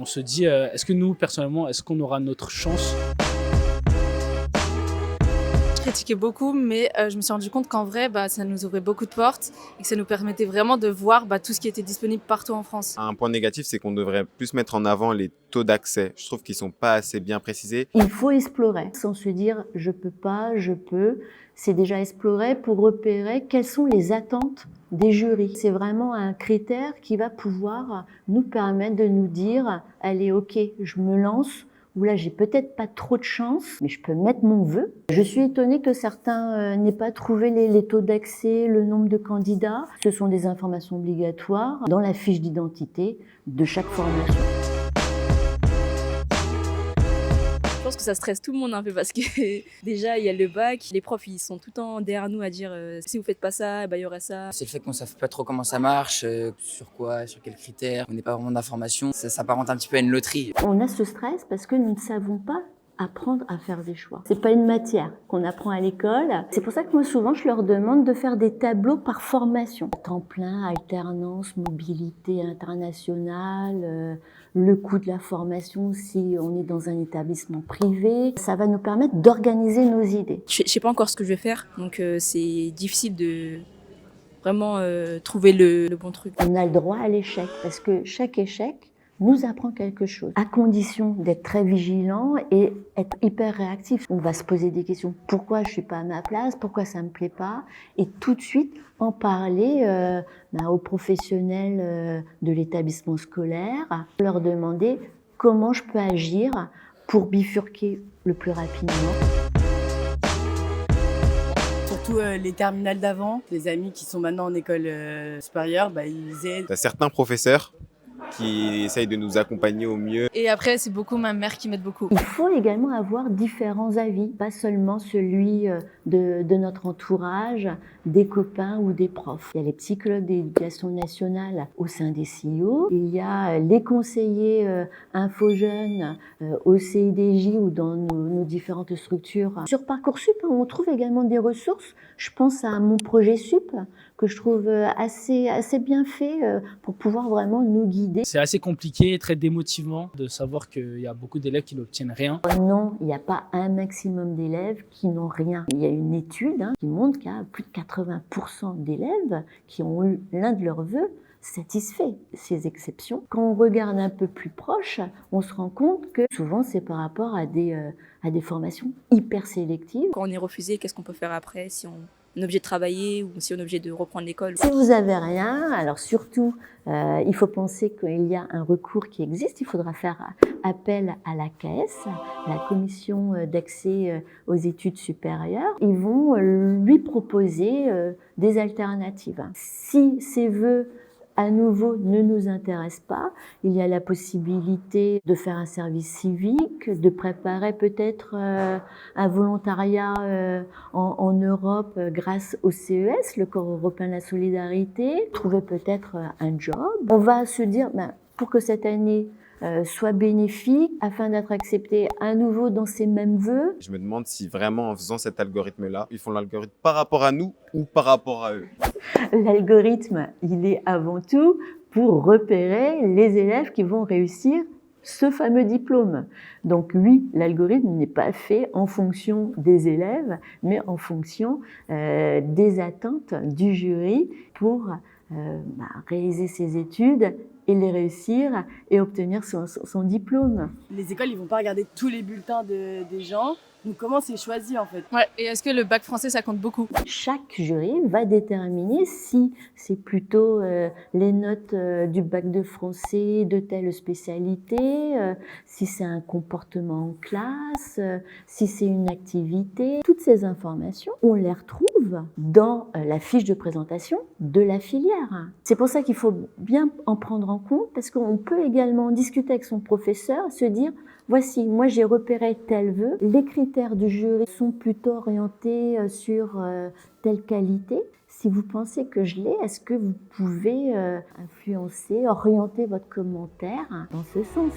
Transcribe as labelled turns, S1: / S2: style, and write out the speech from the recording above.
S1: On se dit, est-ce que nous, personnellement, est-ce qu'on aura notre chance?
S2: Je critiquais beaucoup, mais je me suis rendu compte qu'en vrai, ça nous ouvrait beaucoup de portes et que ça nous permettait vraiment de voir tout ce qui était disponible partout en France.
S3: Un point négatif, c'est qu'on devrait plus mettre en avant les taux d'accès. Je trouve qu'ils sont pas assez bien précisés.
S4: Il faut explorer, sans se dire je peux pas, je peux. C'est déjà explorer pour repérer quelles sont les attentes des jurys. C'est vraiment un critère qui va pouvoir nous permettre de nous dire allez, ok, je me lance. Ou là, j'ai peut-être pas trop de chance, mais je peux mettre mon vœu. Je suis étonnée que certains n'aient pas trouvé les taux d'accès, le nombre de candidats. Ce sont des informations obligatoires dans la fiche d'identité de chaque formation.
S2: Je pense que ça stresse tout le monde un peu parce que déjà il y a le bac, les profs ils sont tout le temps derrière nous à dire si vous faites pas ça, il y aura ça.
S5: C'est le fait qu'on ne sache pas trop comment ça marche, sur quoi, sur quels critères, on n'est pas vraiment d'informations, ça s'apparente un petit peu à une loterie.
S4: On a ce stress parce que nous ne savons pas apprendre à faire des choix. C'est pas une matière qu'on apprend à l'école. C'est pour ça que moi souvent je leur demande de faire des tableaux par formation. Temps plein, alternance, mobilité internationale, le coût de la formation si on est dans un établissement privé. Ça va nous permettre d'organiser nos idées.
S2: Je sais pas encore ce que je vais faire, donc c'est difficile de vraiment trouver le bon truc.
S4: On a le droit à l'échec parce que chaque échec nous apprend quelque chose, à condition d'être très vigilant et être hyper réactif. On va se poser des questions. Pourquoi je suis pas à ma place? Pourquoi ça me plaît pas? Et tout de suite en parler aux professionnels de l'établissement scolaire, leur demander comment je peux agir pour bifurquer le plus rapidement.
S6: Surtout les terminales d'avant, les amis qui sont maintenant en école supérieure, ils aident.
S3: Il y a certains professeurs qui essayent de nous accompagner au mieux.
S2: Et après c'est beaucoup ma mère qui m'aide beaucoup.
S4: Il faut également avoir différents avis, pas seulement celui de notre entourage, des copains ou des profs. Il y a les psychologues d'éducation nationale au sein des CIO, il y a les conseillers info-jeunes au CIDJ ou dans nos différentes structures. Sur Parcoursup, on trouve également des ressources. Je pense à mon projet SUP que je trouve assez bien fait pour pouvoir vraiment nous guider.
S1: C'est assez compliqué, très démotivant de savoir qu'il y a beaucoup d'élèves qui n'obtiennent rien.
S4: Non, il n'y a pas un maximum d'élèves qui n'ont rien. Il y a une étude qui montre qu'il y a plus de 80% d'élèves qui ont eu l'un de leurs vœux satisfait. Ces exceptions, quand on regarde un peu plus proche, on se rend compte que souvent c'est par rapport à des formations hyper sélectives.
S2: Quand on est refusé, qu'est-ce qu'on peut faire après si on est obligé de travailler ou si on est obligé de reprendre l'école?
S4: Si vous avez rien, alors surtout, il faut penser qu'il y a un recours qui existe. Il faudra faire appel à la CAES, la Commission d'accès aux études supérieures. Ils vont lui proposer des alternatives. Si ces vœux à nouveau ne nous intéresse pas, il y a la possibilité de faire un service civique, de préparer peut-être un volontariat en Europe grâce au CES, le Corps européen de la solidarité, trouver peut-être un job. On va se dire, pour que cette année soit bénéfique, afin d'être accepté à nouveau dans ces mêmes vœux.
S3: Je me demande si vraiment en faisant cet algorithme-là, ils font l'algorithme par rapport à nous ou par rapport à eux.
S4: L'algorithme, il est avant tout pour repérer les élèves qui vont réussir ce fameux diplôme. Donc oui, l'algorithme n'est pas fait en fonction des élèves, mais en fonction des attentes du jury pour réaliser ses études et les réussir et obtenir son diplôme.
S6: Les écoles, ils vont pas regarder tous les bulletins des gens. Donc comment c'est choisi en fait?
S2: Ouais, et est-ce que le bac français ça compte beaucoup?
S4: Chaque jury va déterminer si c'est plutôt les notes du bac de français de telle spécialité, si c'est un comportement en classe, si c'est une activité. Toutes ces informations, on les retrouve dans la fiche de présentation de la filière. C'est pour ça qu'il faut bien en prendre en compte parce qu'on peut également discuter avec son professeur, se dire voici, moi j'ai repéré tel vœu, les critères du jury sont plutôt orientés sur telle qualité. Si vous pensez que je l'ai, est-ce que vous pouvez influencer, orienter votre commentaire dans ce sens ?